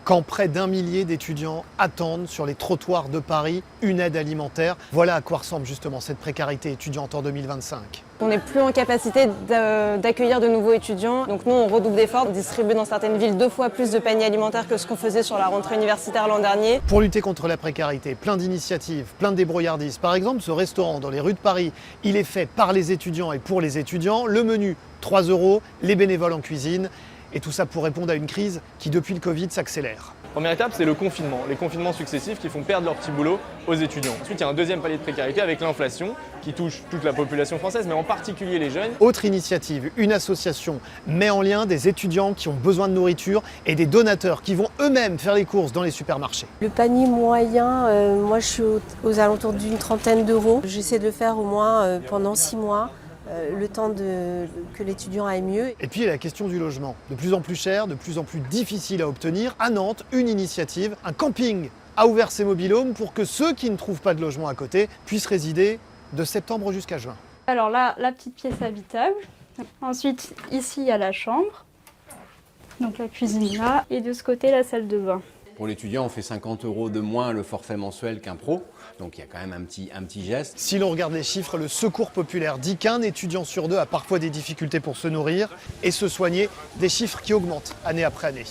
quand près d'1 millier d'étudiants attendent sur les trottoirs de Paris une aide alimentaire. Voilà à quoi ressemble justement cette précarité étudiante en 2025. On n'est plus en capacité d'accueillir de nouveaux étudiants, donc nous on redouble d'efforts, distribuer dans certaines villes 2 fois plus de paniers alimentaires que ce qu'on faisait sur la rentrée universitaire l'an dernier. Pour lutter contre la précarité, plein d'initiatives, plein de débrouillardises. Par exemple, ce restaurant dans les rues de Paris, il est fait par les étudiants et pour les étudiants. Le menu, 3 €, les bénévoles en cuisine. Et tout ça pour répondre à une crise qui, depuis le Covid, s'accélère. Première étape, c'est le confinement, les confinements successifs qui font perdre leur petit boulot aux étudiants. Ensuite, il y a un deuxième palier de précarité avec l'inflation qui touche toute la population française, mais en particulier les jeunes. Autre initiative, une association met en lien des étudiants qui ont besoin de nourriture et des donateurs qui vont eux-mêmes faire les courses dans les supermarchés. Le panier moyen, moi je suis aux alentours d'une trentaine d'euros. J'essaie de le faire au moins pendant 6 mois. Le temps que l'étudiant aille mieux. Et puis il y a la question du logement. De plus en plus cher, de plus en plus difficile à obtenir. À Nantes, une initiative, un camping a ouvert ses mobil-homes pour que ceux qui ne trouvent pas de logement à côté puissent résider de septembre jusqu'à juin. Alors là, la petite pièce habitable. Ensuite, ici, il y a la chambre. Donc la cuisine là. Et de ce côté, la salle de bain. Pour l'étudiant, on fait 50 € de moins le forfait mensuel qu'un pro, donc il y a quand même un petit geste. Si l'on regarde les chiffres, le Secours populaire dit qu'un étudiant sur 2 a parfois des difficultés pour se nourrir et se soigner, des chiffres qui augmentent année après année.